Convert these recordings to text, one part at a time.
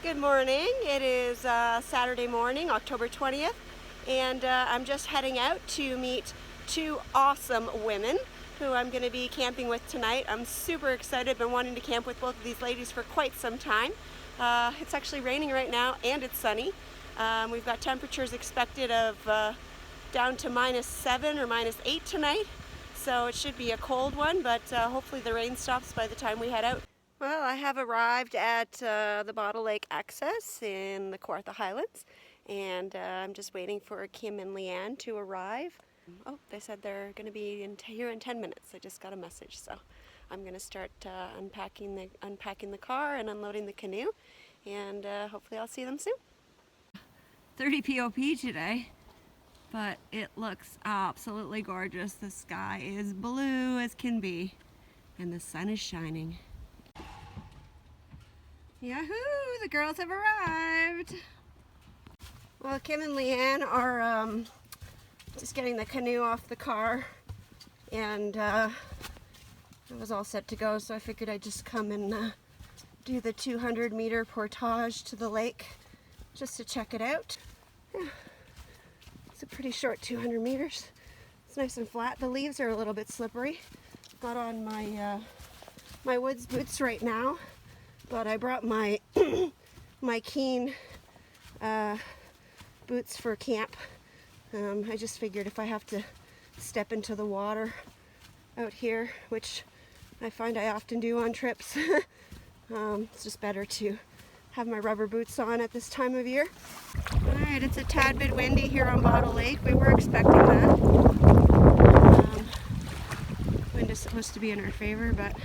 Good morning. It is Saturday morning, October 20th, and I'm just heading out to meet two awesome women who I'm going to be camping with tonight. I'm super excited. Been wanting to camp with both of these ladies for quite some time. It's actually raining right now and it's sunny. We've got temperatures expected of down to -7 or -8 tonight, so it should be a cold one, but hopefully the rain stops by the time we head out. Well, I have arrived at the Bottle Lake Access in the Kawartha Highlands, and I'm just waiting for Kim and Leanne to arrive. Oh, they said they're going to be here in 10 minutes. I just got a message, so I'm going to start unpacking the car and unloading the canoe, and hopefully I'll see them soon. 30 POP today, but it looks absolutely gorgeous. The sky is blue as can be, and the sun is shining. Yahoo! The girls have arrived! Well, Kim and Leanne are just getting the canoe off the car, and it was all set to go, so I figured I'd just come and do the 200-meter portage to the lake just to check it out. Yeah. It's a pretty short 200 meters. It's nice and flat. The leaves are a little bit slippery. Got on my my woods boots right now, but I brought my my Keen boots for camp. I just figured if I have to step into the water out here, which I find I often do on trips, it's just better to have my rubber boots on at this time of year. Alright, it's a tad bit windy here on Bottle Lake. We were expecting that. Wind is supposed to be in our favor, but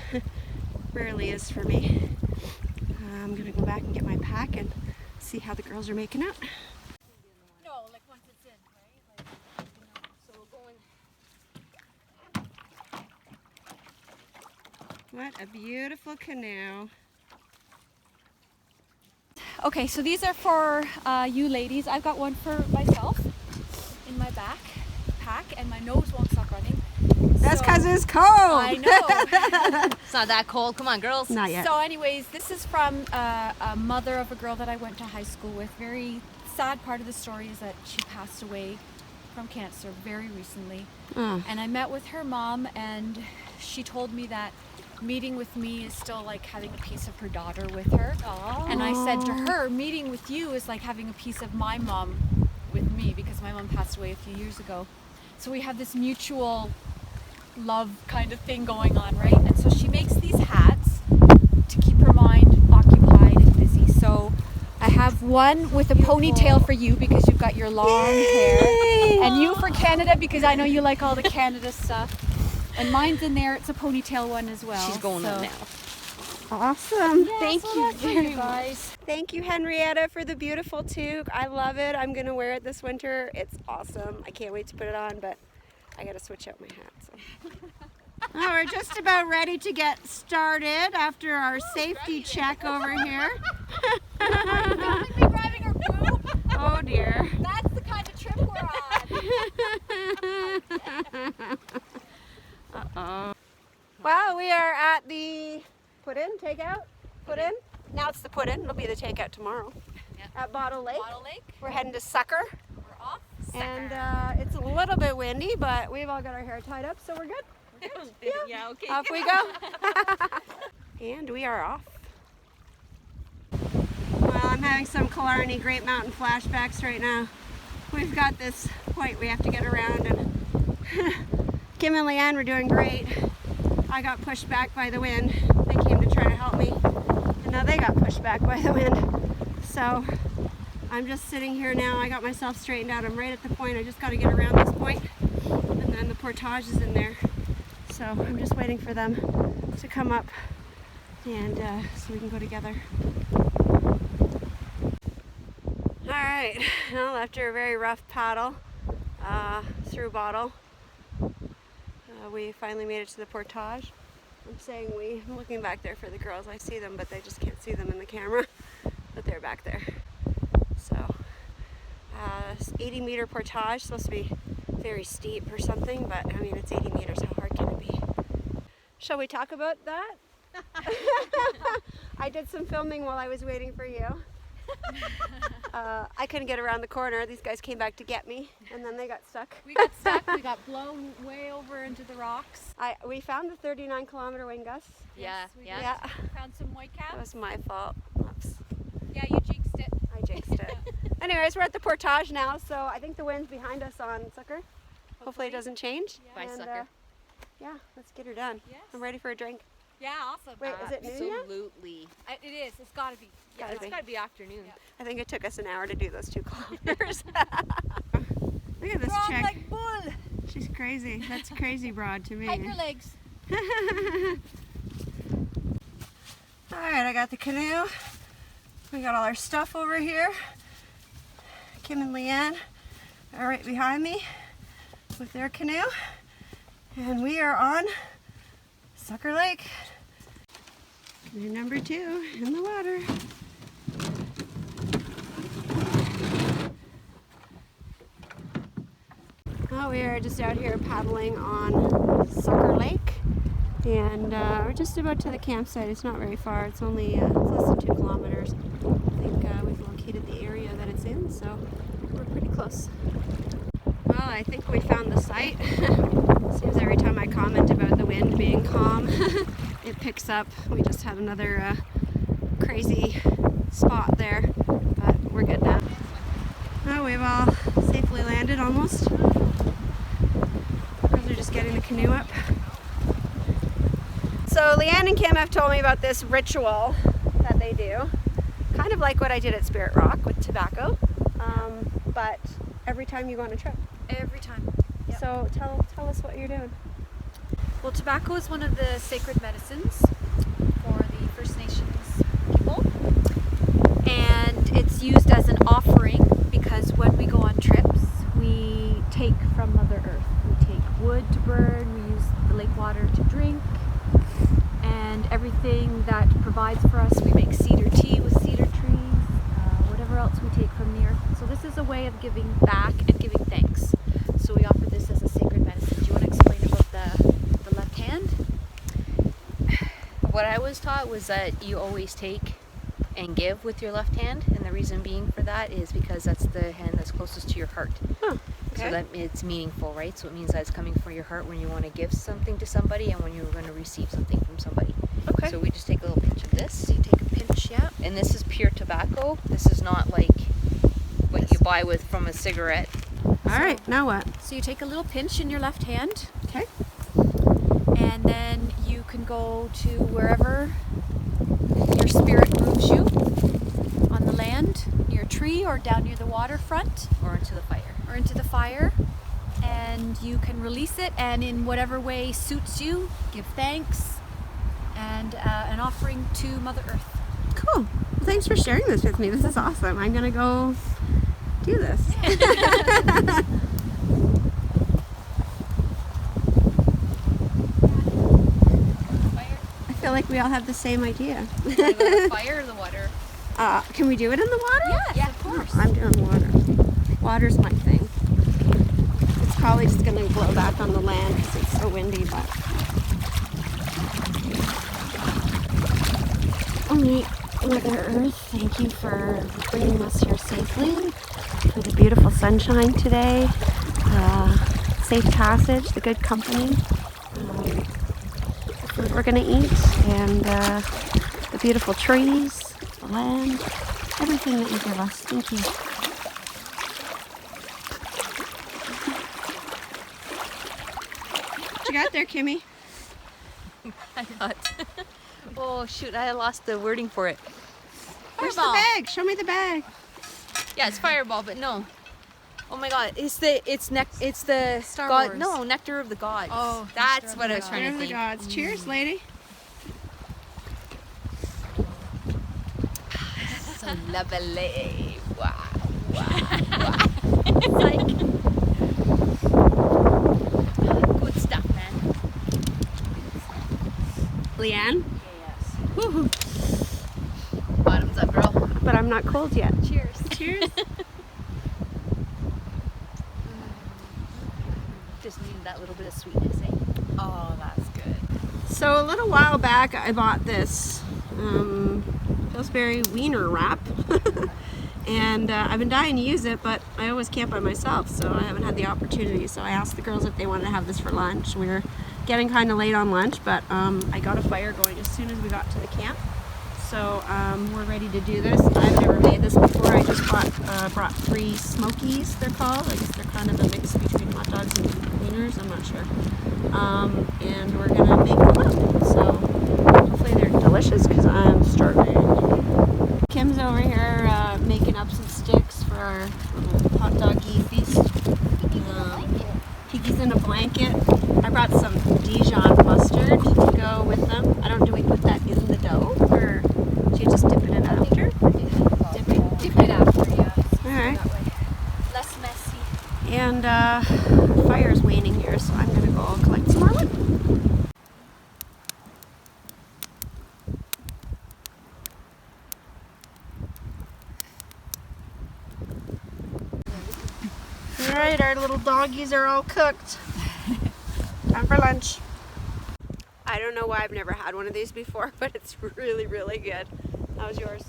rarely is for me. I'm going to go back and get my pack and see how the girls are making out. No, like once it's in, right? Like, so we're going. What a beautiful canoe. Okay, so these are for you ladies. I've got one for myself in my backpack, and my nose won't stop running. That's because it's cold. I know. It's not that cold. Come on, girls. Not yet. So anyways, this is from a mother of a girl that I went to high school with. Very sad part of the story is that she passed away from cancer very recently. And I met with her mom, and she told me that meeting with me is still like having a piece of her daughter with her. Aww. And I said to her, meeting with you is like having a piece of my mom with me, because my mom passed away a few years ago. So we have this mutual love kind of thing going on, right? And so she makes these hats to keep her mind occupied and busy. So I have one with a ponytail for you because you've got your long hair, and you for Canada because I know you like all the Canada stuff. And mine's in there. It's a ponytail one as well. She's going on now. Awesome. Yeah, Thank so you that's for very you much. guys. Thank you, Henrietta, for the beautiful toque. I love it. I'm going to wear it this winter. It's awesome. I can't wait to put it on, but I got to switch out my hat. So. Oh, we're just about ready to get started after our safety check over here. Don't be grabbing her boob. Oh, dear. That's the kind of trip we're on. Uh-oh. Well, we are at the take out? Put in? Now it's the put in. It'll be the takeout tomorrow. Yep. At Bottle Lake. Bottle Lake. We're heading to Sucker. We're off. And it's a little bit windy, but we've all got our hair tied up, so we're good. Yeah, okay. Off we go. And we are off. Well, I'm having some Killarney Great Mountain flashbacks right now. We've got this point we have to get around, and Kim and Leanne were doing great. I got pushed back by the wind. They came to try to help me, and now they got pushed back by the wind. So I'm just sitting here now. I got myself straightened out. I'm right at the point. I just got to get around this point, and then the portage is in there. So I'm just waiting for them to come up, and so we can go together. All right. Well, after a very rough paddle through Bottle, we finally made it to the portage. I'm saying we. I'm looking back there for the girls. I see them, but they just can't see them in the camera. But they're back there. So, 80-meter portage, supposed to be very steep or something, but I mean, it's 80 meters. How hard can it be? Shall we talk about that? I did some filming while I was waiting for you. I couldn't get around the corner. These guys came back to get me, and then they got stuck. We got stuck. We got blown way over into the rocks. We found the 39-kilometer wind gusts. Yeah, we yeah. Yeah, found some white caps. that was my fault. Oops, Yeah, you jinxed it. I jinxed it. Anyways, we're at the Portage now, so I think the wind's behind us on Sucker. Hopefully it doesn't change. Yeah. Bye, And, Sucker. yeah, let's get her done. Yes. I'm ready for a drink. Yeah, awesome. Wait, is it noon yet? Absolutely. It is. It's got to be. Yeah, Gotta it's be. got to be afternoon. Yeah. I think it took us an hour to do those 2 kilometers. Look at this Strong chick. like bull. She's crazy. That's crazy broad to me. Hike your legs. Alright, I got the canoe. We got all our stuff over here. Kim and Leanne are right behind me with their canoe. And we are on Sucker Lake. Canoe number 2 in the water. Well, we are just out here paddling on Sucker Lake. And we're just about to the campsite. It's not very far. It's only it's less than 2 kilometers. I think we've located the area that it's in, so we're pretty close. Well, I think we found the site. Seems every time I comment about the wind being calm, it picks up. We just had another crazy spot there, but we're good now. Oh, we've all safely landed almost. Girls are just getting the canoe up. So Leanne and Kim have told me about this ritual that they do, kind of like what I did at Spirit Rock with tobacco, but every time you go on a trip. Every time. Yep. So tell us what you're doing. Well, tobacco is one of the sacred medicines for the First Nations people. And it's used as an offering because when we go on trips, we take from Mother Earth. We take wood to burn, we use the lake water to drink, and everything that provides for us, we make cedar tea with cedar trees, whatever else we take from the earth. So this is a way of giving back and giving thanks. So we offer this as a sacred medicine. Do you want to explain about the left hand? What I was taught was that you always take and give with your left hand, and the reason being for that is because that's the hand that's closest to your heart. Huh, okay. So that it's meaningful, right? So it means that it's coming from your heart when you want to give something to somebody and when you're going to receive something from somebody. Okay. So we just take a little pinch of this. So you take a pinch, yeah. And this is pure tobacco. This is not like what you buy with from a cigarette. Alright, now what? So you take a little pinch in your left hand, Okay. and then you can go to wherever your spirit moves you on the land, near a tree or down near the waterfront Or into the fire. or into the fire, and you can release it, and in whatever way suits you, give thanks and an offering to Mother Earth. Cool. Well, thanks for sharing this with me. This is awesome. I'm gonna go do this. I feel like we all have the same idea. The fire or the water? Can we do it in the water? Yes, of course. I'm doing water. Water's my thing. It's probably just gonna blow back on the land because it's so windy, but. Alright, Mother Earth, thank you for bringing us here safely, for the beautiful sunshine today, safe passage, the good company, the food we're gonna eat, and the beautiful trees, the land, everything that you give us. Thank you. What you got there, Kimmy? I got. Oh shoot! I lost the wording for it. Where's the Fireball. bag? Show me the bag. Yeah, it's fireball, but no. Oh my God! It's the Star God. Wars. No, nectar of the gods. Oh, that's nectar of what the I was trying Here to are the think. gods. Cheers, lady. So lovely. Wow. It's like, Good stuff, man. Leanne? Yes. Woo-hoo. Bottoms up, girl. But I'm not cold yet. cheers. Cheers. Just needed that little bit of sweetness, eh? Oh, that's good. So a little while back I bought this Pillsbury Wiener wrap. and I've been dying to use it, but I always camp by myself, so I haven't had the opportunity. So I asked the girls if they wanted to have this for lunch. We were getting kind of late on lunch, but I got a fire going as soon as we got to the camp. So we're ready to do this. I've never made this before. I just brought 3 smokies, they're called. I guess they're kind of a mix between hot dogs and wieners, I'm not sure. And we're gonna make them up. So hopefully they're delicious because I'm starving. Kim's over here making up some sticks for our little hot doggy feast. Piggy's in a blanket. I brought some Dijon mustard to go with them. Do we put that in the dough, or do you just dip it in after? Dip it after, yeah. Alright. That way. Less messy. And fire's waning here, so I'm gonna go collect some more wood. Alright, our little doggies are all cooked. Time for lunch. I don't know why I've never had one of these before, but it's really, really good. How's yours?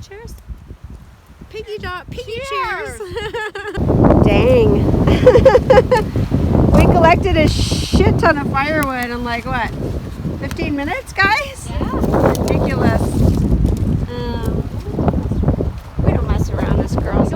Cheers. Piggy cheers. Dang. We collected a shit ton of firewood in like what? 15 minutes, guys? Yeah. Ridiculous. We don't mess around as girls.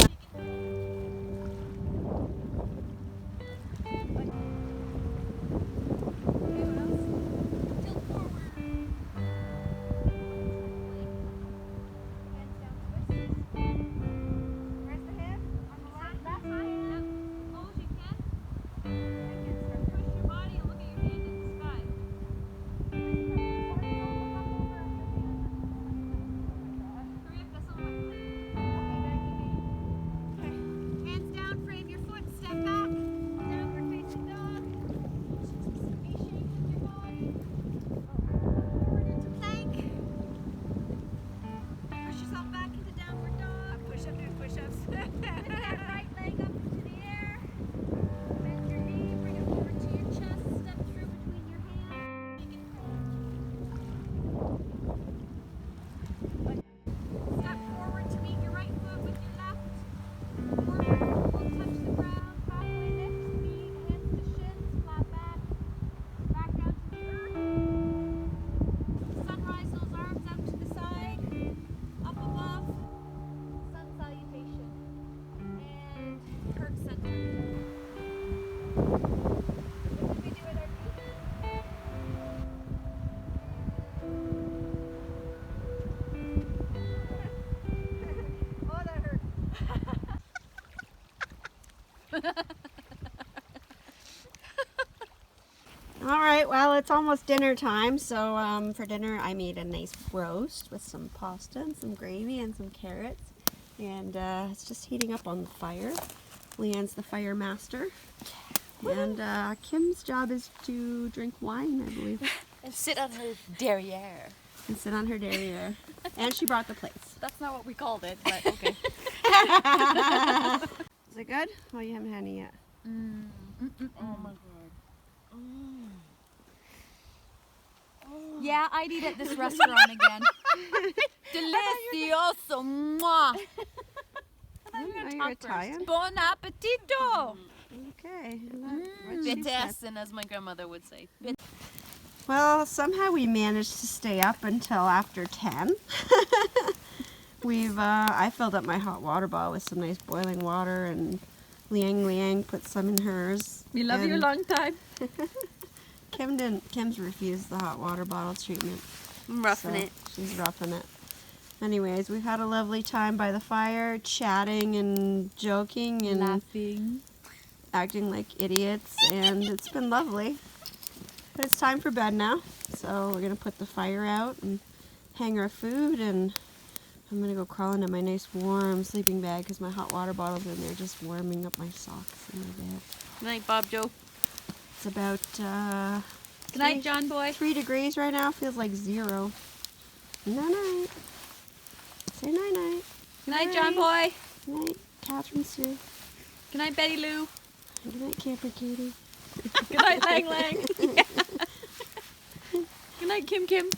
All right, well, it's almost dinner time, so for dinner I made a nice roast with some pasta and some gravy and some carrots, and it's just heating up on the fire. Leanne's the fire master, and Kim's job is to drink wine, I believe. And sit on her derriere. And sit on her derriere. And she brought the plates. That's not what we called it, but okay. Is it good? Oh, you haven't had any yet. Oh my god. Yeah, I'd eat at this restaurant again. Delicioso. Mwah. You're Italian? Bon appetito. Okay. Bitessen, as my grandmother would say. Well, somehow we managed to stay up until after 10. I filled up my hot water bottle with some nice boiling water, and Liang put some in hers. We love you a long time. Kim's refused the hot water bottle treatment. I'm roughing it. She's roughing it. Anyways, we've had a lovely time by the fire, chatting and joking and Laughing. acting like idiots, and it's been lovely. But it's time for bed now, so we're gonna put the fire out and hang our food, and I'm gonna go crawl into my nice warm sleeping bag because my hot water bottle's in there just warming up my socks in my bed. Good night, Bob Joe. It's about Good night, John boy. 3 degrees right now. Feels like 0. Night. Say night night. Good night, John boy. Good night, Catherine Sue. Good night, Betty Lou. Good night, Camper Katie. Good night, Lang Lang. Good night, Kim Kim.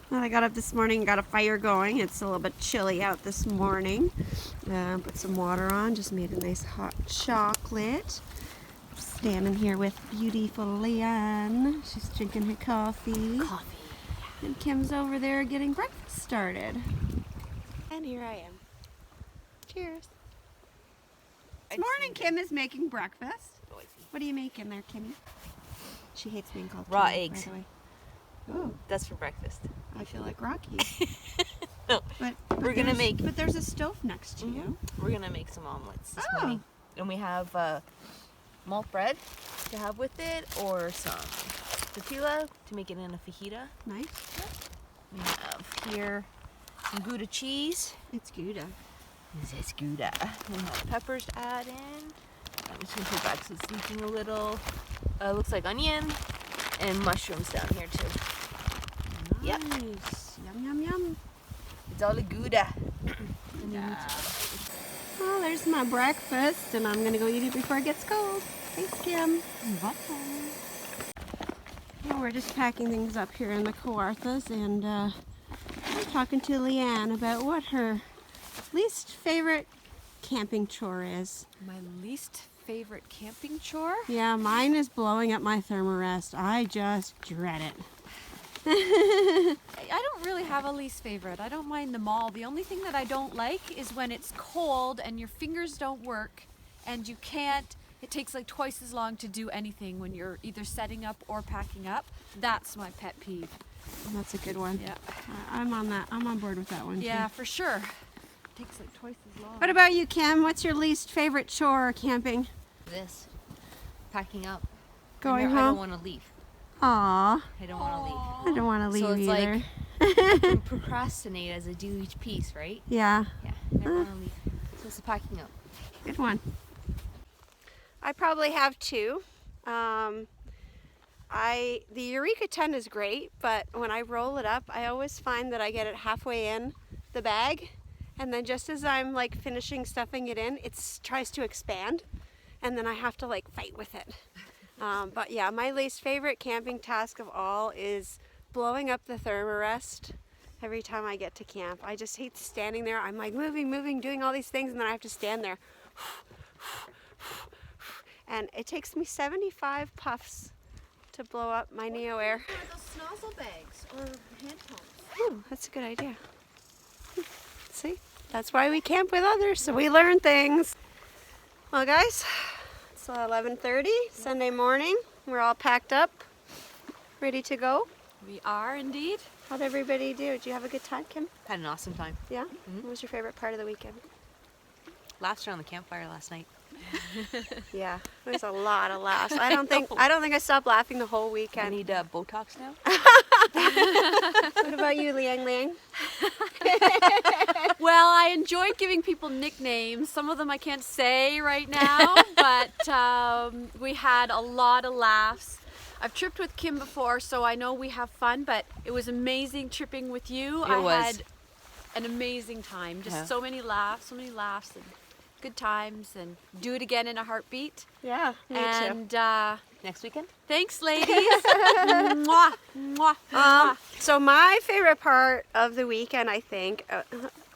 Well, I got up this morning and got a fire going. It's a little bit chilly out this morning. Put some water on, just made a nice hot chocolate. Standing here with beautiful Leanne. She's drinking her coffee. And Kim's over there getting breakfast started. And here I am. Cheers. This morning Kim is making breakfast. What are you making there, Kimmy? She hates being called Raw Kimmy, eggs. by the way. Oh, That's for breakfast. I feel like Rocky. No, But we're gonna make. But there's a stove next to you. We're gonna make some omelets this Oh. morning, and we have malt bread to have with it, or some tortilla to make it in a fajita. Nice. We have here some Gouda cheese. It's Gouda. This is Gouda. We have peppers to add in. I'm just gonna put back so it's leaking a little. Looks like onion and mushrooms down here too. Yep. Nice. Yum, yum, yum. It's all a Gouda. Well, there's my breakfast, and I'm going to go eat it before it gets cold. Thanks, Kim. Well, we're just packing things up here in the Kawarthas, and I'm talking to Leanne about what her least favorite camping chore is. My least favorite camping chore? Yeah, mine is blowing up my thermarest. I just dread it. I don't really have a least favorite. I don't mind them all. The only thing that I don't like is when it's cold and your fingers don't work and you can't, it takes like twice as long to do anything when you're either setting up or packing up. That's my pet peeve. That's a good one. Yeah. I'm on that. I'm on board with that one. Yeah, Too. for sure. It takes like twice as long. What about you, Kim? What's your least favorite chore camping? This packing up. Going I home? don't want to leave. Aw, I don't want to leave. I don't want to leave So it's either. like you procrastinate as I do each piece, right? Yeah, Yeah, never want to leave. So it's the packing up. good one. I probably have two. The Eureka 10 is great, but when I roll it up, I always find that I get it halfway in the bag, and then just as I'm like finishing stuffing it in, it tries to expand, and then I have to like fight with it. But yeah, my least favorite camping task of all is blowing up the thermarest every time I get to camp. I just hate standing there. I'm like moving, doing all these things, and then I have to stand there. And it takes me 75 puffs to blow up my Neo Air. Those snozzle bags or hand pumps. Ooh, that's a good idea. See? That's why we camp with others, so we learn things. Well, guys, it's 11:30 Sunday morning. We're all packed up, ready to go. We are indeed. How'd everybody do? Did you have a good time, Kim? Had an awesome time. Yeah? What was your favorite part of the weekend? Laughs around the campfire last night. Yeah, it was a lot of laughs. I don't think I stopped laughing the whole I weekend. need Botox now. What about you, Liang Liang? Well, I enjoyed giving people nicknames. Some of them I can't say right now, but we had a lot of laughs. I've tripped with Kim before, so I know we have fun, but it was amazing tripping with you. It was. Had an amazing time. Just Yeah. so many laughs and good times, and do it again in a heartbeat. Yeah, me too. And Next weekend? thanks, ladies. Mwah, mwah, mwah. So my favorite part of the weekend, I think,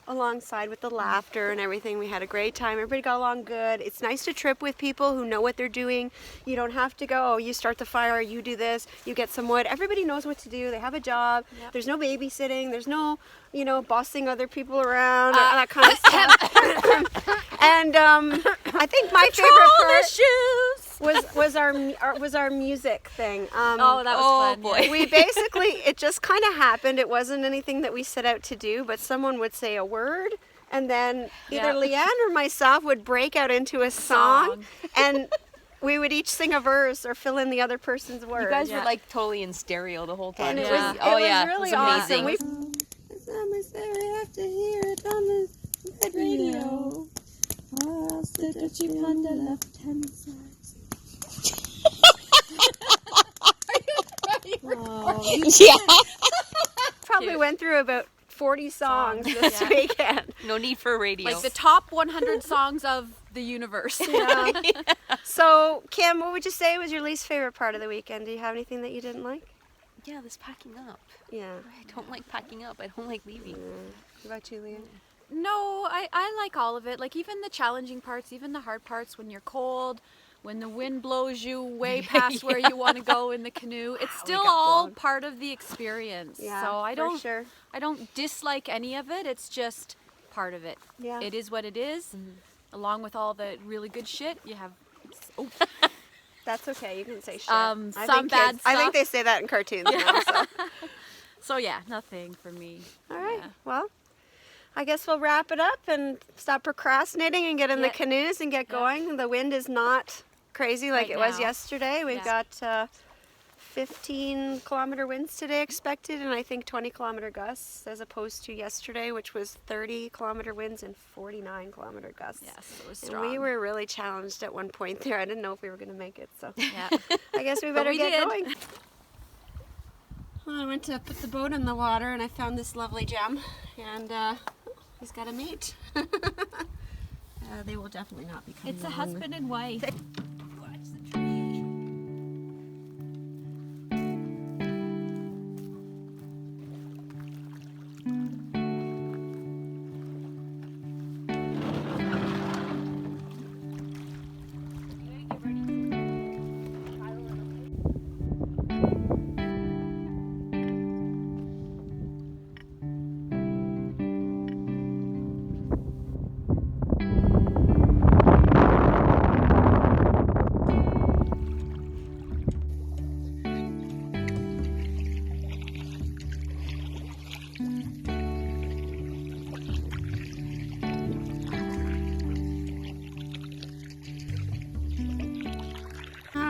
alongside with the laughter and everything, we had a great time. Everybody got along good. It's nice to trip with people who know what they're doing. You don't have to go, oh, you start the fire, you do this, you get some wood. Everybody knows what to do. They have a job. Yep. There's no babysitting. There's no, bossing other people around, or that kind of stuff. And I think my favorite part was our music thing. Oh, that was fun. boy. Yeah. We basically, it just kind of happened. It wasn't anything that we set out to do, but someone would say a word, and then either Yeah. Leanne or myself would break out into a song, and we would each sing a verse or fill in the other person's word. You guys Yeah. were like totally in stereo the whole time. And it Yeah. was, Oh, it yeah. was really It was amazing. awesome. We have to hear it on the radio. I'll sit at you on the left-hand side. Probably Cute. went through about 40 songs this Yeah. weekend. No need for a radio. Like the top 100 songs of the universe. Yeah. So, Kim, what would you say was your least favorite part of the weekend? Do you have anything that you didn't like? Yeah, this packing up. Yeah. I don't like packing up. I don't like leaving. What about you, Leanne? No, I like all of it. Like even the challenging parts, even the hard parts when you're cold, when the wind blows you way past where you want to go in the canoe. It's still got all blown. part of the experience. Yeah, so I for sure. don't dislike any of it. It's just part of it. Yeah. It is what it is. Along with all the really good shit, you have That's okay. You can say shit. some I think bad I think stuff. they say that in cartoons now. So. So yeah, nothing for me. All right. Yeah. Well, I guess we'll wrap it up and stop procrastinating and get in the Yeah. canoes and get going. The wind is not crazy like Right it was now. yesterday. We've Yeah. got 15-kilometer winds today expected, and I think 20-kilometer gusts as opposed to yesterday, which was 30-kilometer winds and 49-kilometer gusts. Yes, it was And strong. we were really challenged at one point there. I didn't know if we were going to make it, so Yeah. I guess we better we get did. going. Well, I went to put the boat in the water and I found this lovely gem, and he's got a mate. They will definitely not be coming It's a along husband and wife. Watch the tree.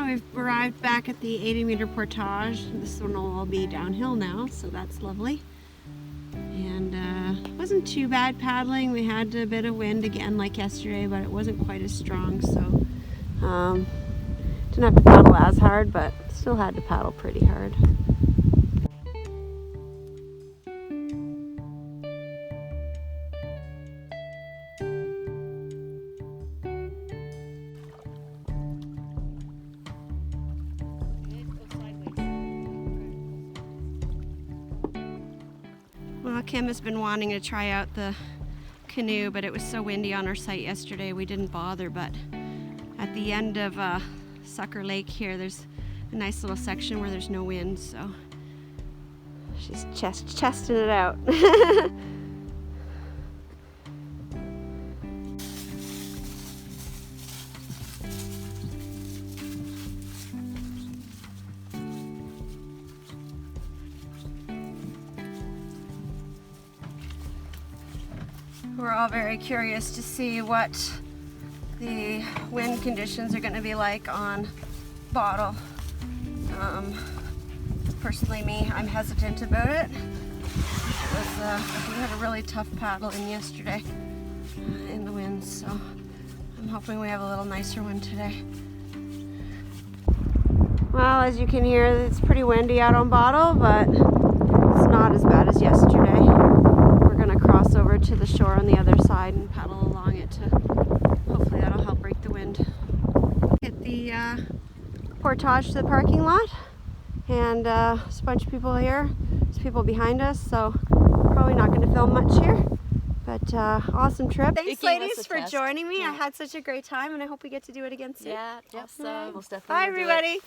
We've arrived back at the 80-meter portage. This one will all be downhill now, so that's lovely. And it wasn't too bad paddling. We had a bit of wind again like yesterday, but it wasn't quite as strong, so didn't have to paddle as hard, but still had to paddle pretty hard. Well, Kim has been wanting to try out the canoe, but it was so windy on our site yesterday we didn't bother. But at the end of Sucker Lake here, there's a nice little section where there's no wind, so she's chesting it out. We're all very curious to see what the wind conditions are going to be like on Bottle. Personally, I'm hesitant about it. We had a really tough paddle in yesterday in the wind, so I'm hoping we have a little nicer one today. Well, as you can hear, it's pretty windy out on Bottle, but it's not as bad as yesterday. We're going to cross over to the shore on the other side and paddle along it to hopefully that'll help break the wind. Get the portage to the parking lot, and there's a bunch of people here. There's people behind us, so probably not going to film much here. But awesome trip. Thanks, ladies, for joining me. I had such a great time, and I hope we get to do it again soon. Yeah, awesome. Most definitely. Bye, will do it. everybody.